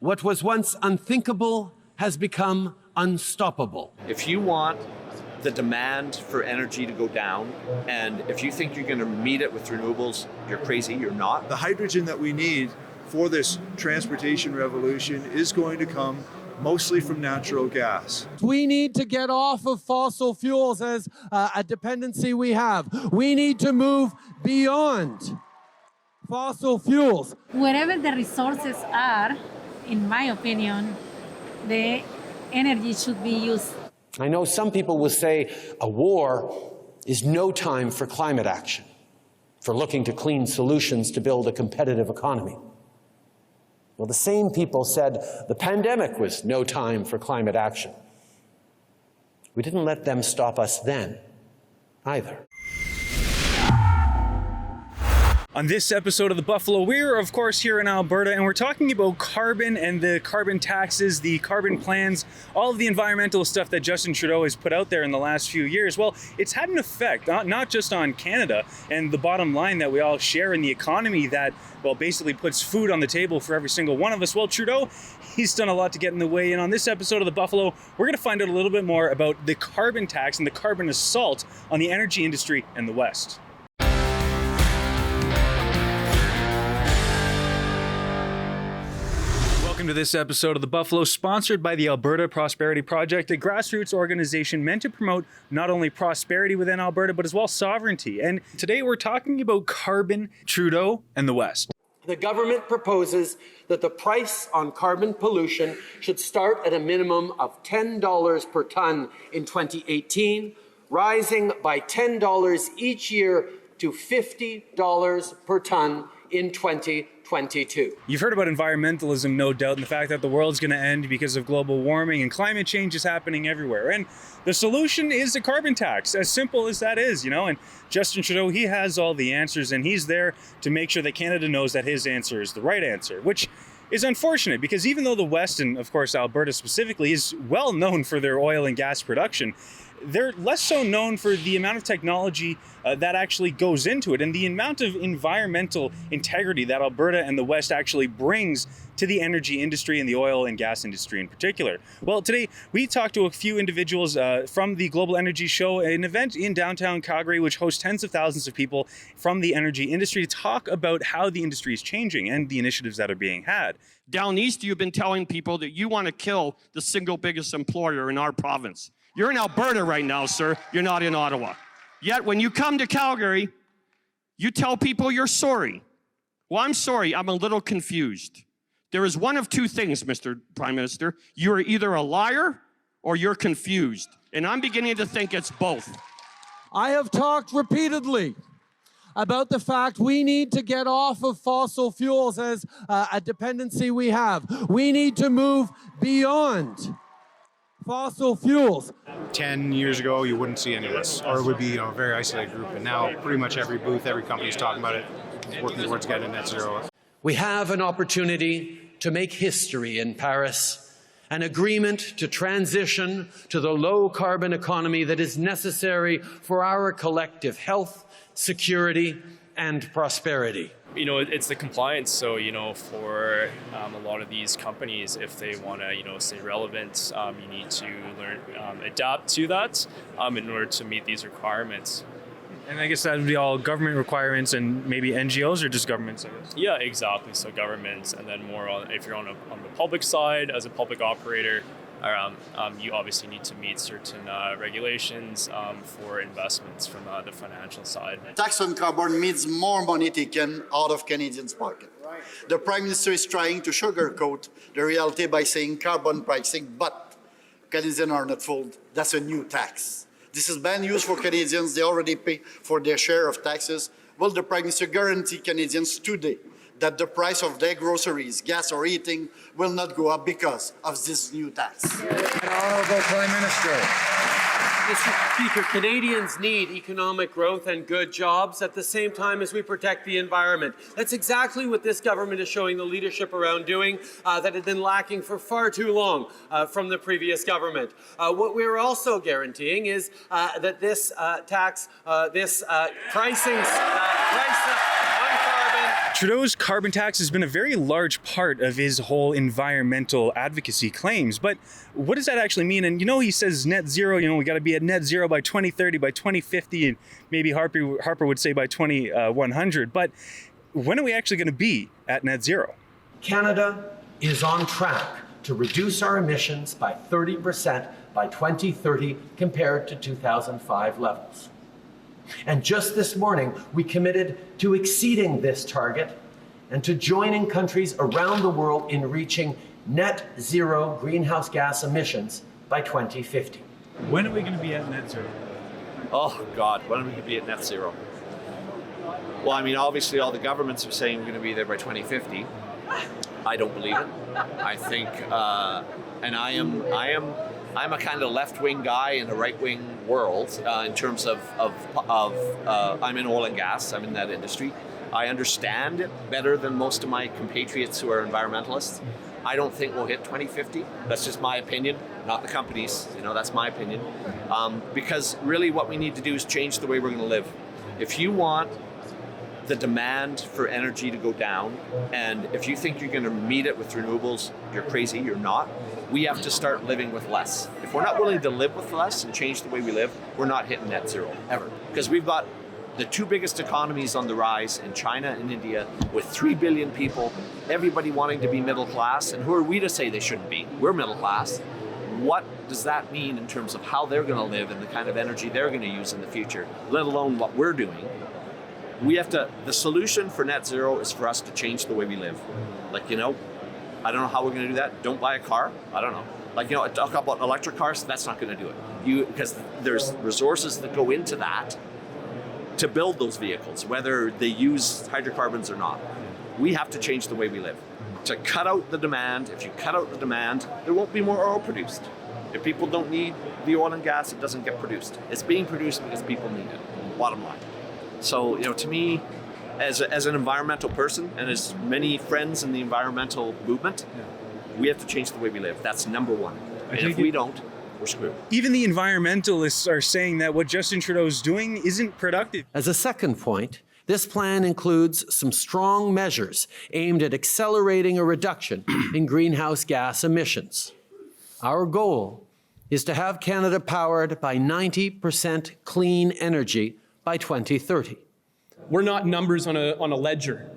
What was once unthinkable has become unstoppable. If you want the demand for energy to go down, and if you think you're going to meet it with renewables, you're crazy, you're not. The hydrogen that we need for this transportation revolution is going to come mostly from natural gas. We need to get off of fossil fuels as a dependency we have. We need to move beyond fossil fuels. Wherever the resources are, in my opinion, the energy should be used. I know some people will say a war is no time for climate action, for looking to clean solutions to build a competitive economy. Well, the same people said the pandemic was no time for climate action. We didn't let them stop us then, either. On this episode of The Buffalo, we're of course here in Alberta, and we're talking about carbon and the carbon taxes, the carbon plans, all of the environmental stuff that Justin Trudeau has put out there in the last few years. Well, it's had an effect, not just on Canada and the bottom line that we all share in the economy that, well, basically puts food on the table for every single one of us. Well, Trudeau, he's done a lot to get in the way, and on this episode of The Buffalo, we're going to find out a little bit more about the carbon tax and the carbon assault on the energy industry in the West. Welcome to this episode of The Buffalo, sponsored by the Alberta Prosperity Project, a grassroots organization meant to promote not only prosperity within Alberta, but as well sovereignty. And today we're talking about carbon, Trudeau, and the West. The government proposes that the price on carbon pollution should start at a minimum of $10 per ton in 2018, rising by $10 each year to $50 per ton in 2022. You've heard about environmentalism, no doubt, and the fact that the world's going to end because of global warming and climate change is happening everywhere. And the solution is a carbon tax, as simple as that is, you know. And Justin Trudeau, he has all the answers, and he's there to make sure that Canada knows that his answer is the right answer, which is unfortunate because even though the West, and of course Alberta specifically, is well known for their oil and gas production, they're less so known for the amount of technology that actually goes into it and the amount of environmental integrity that Alberta and the West actually brings to the energy industry and the oil and gas industry in particular. Well, today we talked to a few individuals from the Global Energy Show, an event in downtown Calgary which hosts tens of thousands of people from the energy industry to talk about how the industry is changing and the initiatives that are being had. Down east, you've been telling people that you want to kill the single biggest employer in our province. You're in Alberta right now, sir. You're not in Ottawa. Yet when you come to Calgary, you tell people you're sorry. Well, I'm sorry. I'm a little confused. There is one of two things, Mr. Prime Minister. You're either a liar or you're confused. And I'm beginning to think it's both. I have talked repeatedly about the fact we need to get off of fossil fuels as a dependency we have. We need to move beyond fossil fuels. 10 years ago, you wouldn't see any of this, or it would be a very isolated group. And now pretty much every booth, every company is talking about it, working towards getting net zero. We have an opportunity to make history in Paris, an agreement to transition to the low-carbon economy that is necessary for our collective health, security, and prosperity. You know, it's the compliance. So, you know, for a lot of these companies, if they want to, you know, stay relevant, you need to learn, adapt to that in order to meet these requirements. And I guess that would be all government requirements and maybe NGOs or just governments, I guess. Yeah, exactly. So governments, and then more on, if you're on the public side as a public operator, you obviously need to meet certain regulations for investments from the financial side. Tax on carbon means more money taken out of Canadians' pocket. Right. The Prime Minister is trying to sugarcoat the reality by saying carbon pricing, but Canadians are not fooled. That's a new tax. This is bad news for Canadians. They already pay for their share of taxes. Will the Prime Minister guarantee Canadians today that the price of their groceries, gas or heating will not go up because of this new tax? Honourable Prime Minister. Mr. Speaker, Canadians need economic growth and good jobs at the same time as we protect the environment. That's exactly what this government is showing the leadership around doing that had been lacking for far too long from the previous government. What we're also guaranteeing is that this tax, this pricing on carbon. Trudeau's carbon tax has been a very large part of his whole environmental advocacy claims, but what does that actually mean? And he says net zero, we got to be at net zero by 2030, by 2050, and maybe Harper would say by 2100, but when are we actually going to be at net zero? Canada is on track to reduce our emissions by 30% by 2030 compared to 2005 levels. And just this morning, we committed to exceeding this target and to joining countries around the world in reaching net zero greenhouse gas emissions by 2050. When are we going to be at net zero? Oh God, when are we going to be at net zero? Well, I mean, obviously all the governments are saying we're going to be there by 2050. I don't believe it. I think, and I'm a kind of left-wing guy in a right-wing world in terms of I'm in oil and gas. I'm in that industry. I understand it better than most of my compatriots who are environmentalists. I don't think we'll hit 2050. That's just my opinion, not the companies. That's my opinion. Because really what we need to do is change the way we're going to live. If you want the demand for energy to go down, and if you think you're going to meet it with renewables, you're crazy, you're not. We have to start living with less. If we're not willing to live with less and change the way we live, we're not hitting net zero, ever. Because we've got the two biggest economies on the rise in China and India, with 3 billion people, everybody wanting to be middle class, and who are we to say they shouldn't be? We're middle class. What does that mean in terms of how they're going to live and the kind of energy they're going to use in the future, let alone what we're doing? The solution for net zero is for us to change the way we live. I don't know how we're going to do that. Don't buy a car. I don't know. Talk about electric cars. That's not going to do it. Because there's resources that go into that to build those vehicles, whether they use hydrocarbons or not. We have to change the way we live. To cut out the demand, if you cut out the demand, there won't be more oil produced. If people don't need the oil and gas, it doesn't get produced. It's being produced because people need it, bottom line. So, to me, as an environmental person and as many friends in the environmental movement, we have to change the way we live. That's number one. And if we don't, we're screwed. Even the environmentalists are saying that what Justin Trudeau is doing isn't productive. As a second point, this plan includes some strong measures aimed at accelerating a reduction in greenhouse gas emissions. Our goal is to have Canada powered by 90% clean energy by 2030. We're not numbers on a ledger.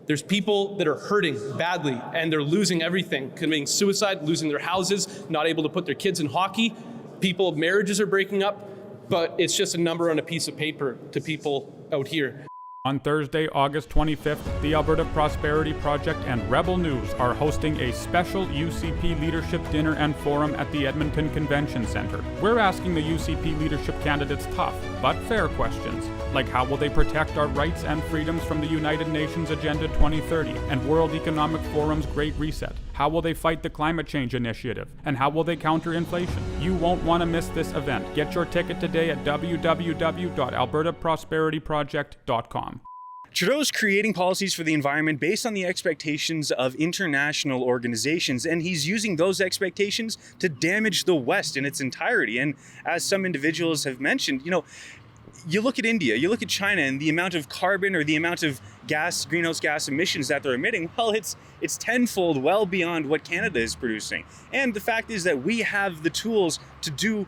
There's people that are hurting badly and they're losing everything, committing suicide, losing their houses, not able to put their kids in hockey. Marriages are breaking up, but it's just a number on a piece of paper to people out here. On Thursday, August 25th, the Alberta Prosperity Project and Rebel News are hosting a special UCP Leadership Dinner and Forum at the Edmonton Convention Centre. We're asking the UCP leadership candidates tough but fair questions, like how will they protect our rights and freedoms from the United Nations Agenda 2030 and World Economic Forum's Great Reset? How will they fight the climate change initiative? And how will they counter inflation? You won't want to miss this event. Get your ticket today at www.albertaprosperityproject.com. Trudeau's creating policies for the environment based on the expectations of international organizations, and he's using those expectations to damage the West in its entirety. And as some individuals have mentioned, you look at India, you look at China, and the amount of carbon or the amount of greenhouse gas emissions that they're emitting, well, it's tenfold well beyond what Canada is producing. And the fact is that we have the tools to do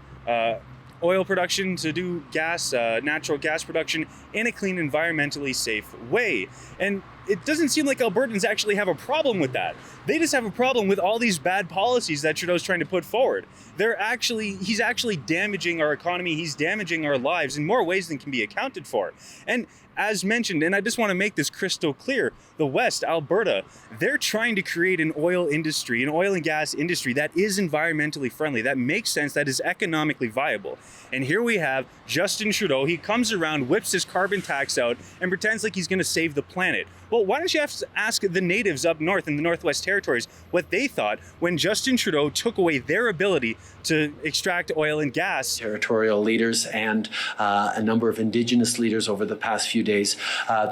oil production, to do natural gas production in a clean, environmentally safe way. And it doesn't seem like Albertans actually have a problem with that. They just have a problem with all these bad policies that Trudeau's trying to put forward. He's actually damaging our economy. He's damaging our lives in more ways than can be accounted for. And as mentioned, and I just want to make this crystal clear, the West, Alberta, they're trying to create an oil industry, an oil and gas industry that is environmentally friendly, that makes sense, that is economically viable. And here we have Justin Trudeau. He comes around, whips his carbon tax out, and pretends like he's going to save the planet. Well, why don't you have to ask the natives up north in the Northwest Territories what they thought when Justin Trudeau took away their ability to extract oil and gas? Territorial leaders and a number of Indigenous leaders over the past few days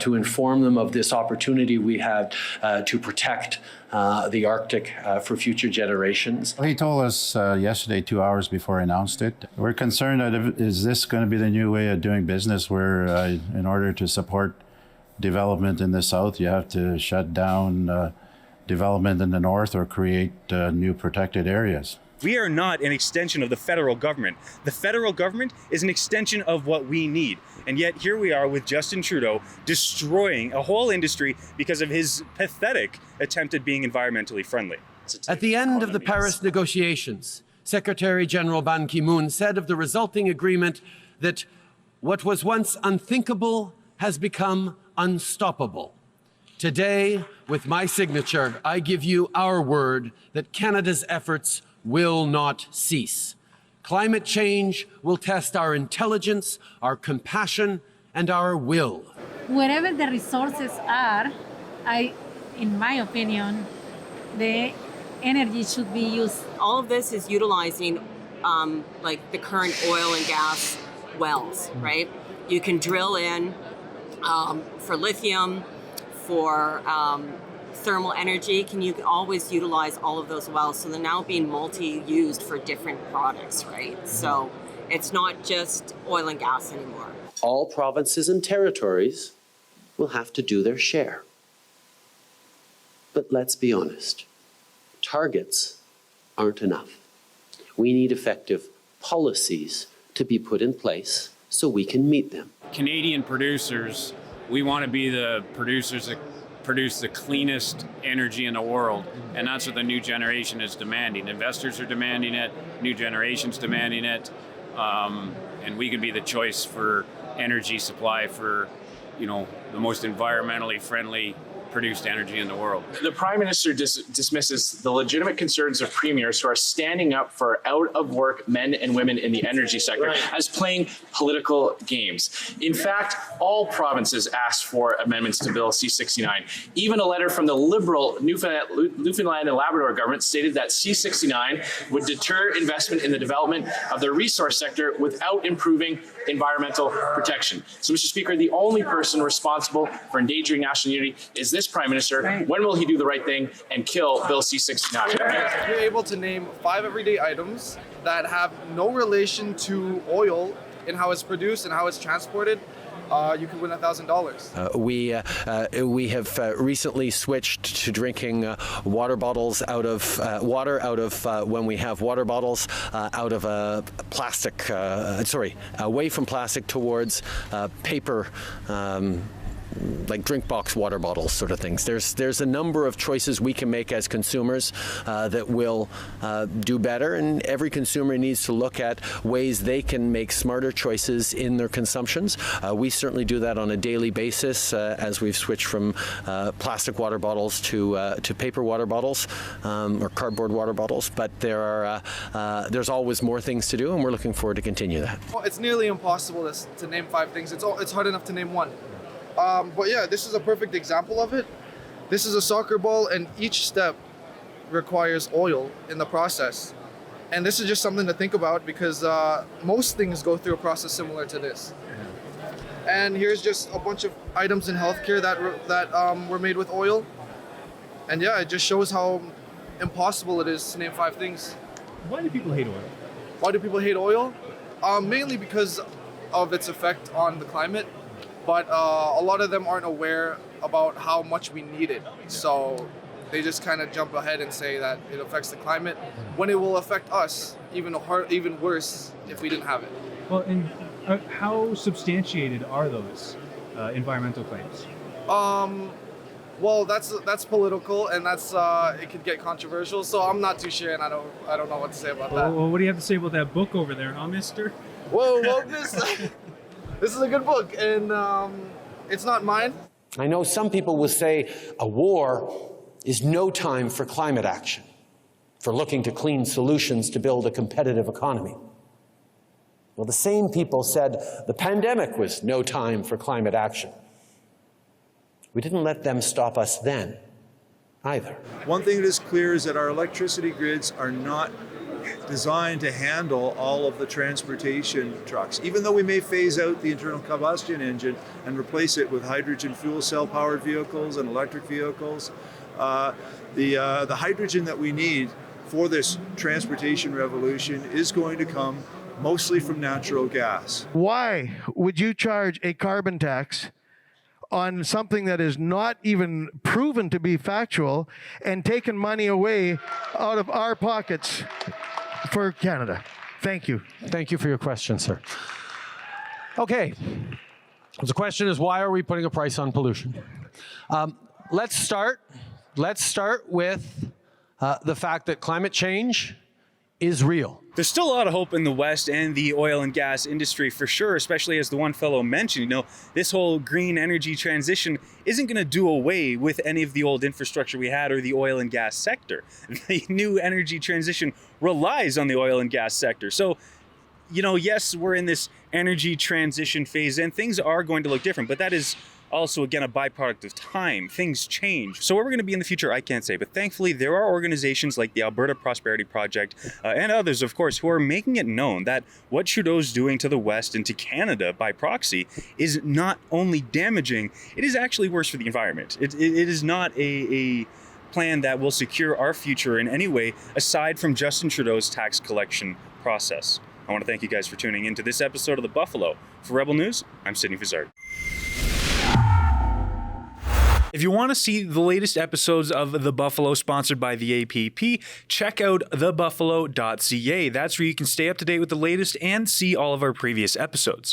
to inform them of this opportunity we have to protect the Arctic for future generations. He told us yesterday, 2 hours before he announced it, we're concerned that is this going to be the new way of doing business where in order to support development in the south, you have to shut down development in the north or create new protected areas. We are not an extension of the federal government. The federal government is an extension of what we need. And yet here we are with Justin Trudeau destroying a whole industry because of his pathetic attempt at being environmentally friendly. At the end of the Paris negotiations, Secretary General Ban Ki-moon said of the resulting agreement that what was once unthinkable has become unstoppable. Today, with my signature, I give you our word that Canada's efforts will not cease. Climate change will test our intelligence, our compassion, and our will. Wherever the resources are, in my opinion, the energy should be used. All of this is utilizing like the current oil and gas wells, right? You can drill in for lithium, for thermal energy. You can always utilize all of those wells. So they're now being multi-used for different products, right? So it's not just oil and gas anymore. All provinces and territories will have to do their share. But let's be honest, targets aren't enough. We need effective policies to be put in place so we can meet them. Canadian producers, we want to be the producers that produce the cleanest energy in the world, and that's what the new generation is demanding. Investors are demanding it, new generation's demanding it, and we can be the choice for energy supply for, you know, the most environmentally friendly produced energy in the world. The Prime Minister dismisses the legitimate concerns of premiers who are standing up for out-of-work men and women in the energy sector as playing political games. In fact, all provinces asked for amendments to Bill C-69. Even a letter from the Liberal Newfoundland and Labrador government stated that C-69 would deter investment in the development of the resource sector without improving environmental protection. So, Mr. Speaker, the only person responsible for endangering national unity is this Prime Minister. When will he do the right thing and kill Bill C-69? You're able to name 5 everyday items that have no relation to oil in how it's produced and how it's transported. You could win $1,000. We have recently switched to drinking water bottles out of when we have water bottles out of a plastic. Away from plastic towards paper. Like drink box water bottles sort of things. There's a number of choices we can make as consumers that will do better, and every consumer needs to look at ways they can make smarter choices in their consumptions. We certainly do that on a daily basis as we've switched from plastic water bottles to paper water bottles or cardboard water bottles, but there's always more things to do, and we're looking forward to continue that. Well, it's nearly impossible to name 5 things. It's hard enough to name one. But yeah, this is a perfect example of it. This is a soccer ball, and each step requires oil in the process. And this is just something to think about because most things go through a process similar to this. And here's just a bunch of items in healthcare that were made with oil. And yeah, it just shows how impossible it is to name 5 things. Why do people hate oil? Why do people hate oil? Mainly because of its effect on the climate. But a lot of them aren't aware about how much we need it. So they just kind of jump ahead and say that it affects the climate when it will affect us even worse if we didn't have it. Well, and how substantiated are those environmental claims? Well, that's political, and that's it could get controversial. So I'm not too sure, and I don't know what to say about that. Well, what do you have to say about that book over there, huh, mister? Whoa, this is a good book, and it's not mine. I know some people will say a war is no time for climate action, for looking to clean solutions to build a competitive economy. Well, the same people said the pandemic was no time for climate action. We didn't let them stop us then, either. One thing that is clear is that our electricity grids are not designed to handle all of the transportation trucks. Even though we may phase out the internal combustion engine and replace it with hydrogen fuel cell powered vehicles and electric vehicles, the hydrogen that we need for this transportation revolution is going to come mostly from natural gas. Why would you charge a carbon tax on something that is not even proven to be factual and taken money away out of our pockets for Canada. Thank you. Thank you for your question, sir. Okay. The question is, why are we putting a price on pollution? Let's start with the fact that climate change is real. There's still a lot of hope in the West and the oil and gas industry for sure, especially as the one fellow mentioned, this whole green energy transition isn't going to do away with any of the old infrastructure we had or the oil and gas sector. The new energy transition relies on the oil and gas sector. So, yes, we're in this energy transition phase and things are going to look different, but that is also, again, a byproduct of time. Things change. So where we're going to be in the future, I can't say. But thankfully, there are organizations like the Alberta Prosperity Project and others, of course, who are making it known that what Trudeau's doing to the West and to Canada by proxy is not only damaging, it is actually worse for the environment. It is not a plan that will secure our future in any way, aside from Justin Trudeau's tax collection process. I want to thank you guys for tuning into this episode of The Buffalo. For Rebel News, I'm Sidney Fazard. If you want to see the latest episodes of The Buffalo sponsored by the APP, check out thebuffalo.ca. That's where you can stay up to date with the latest and see all of our previous episodes.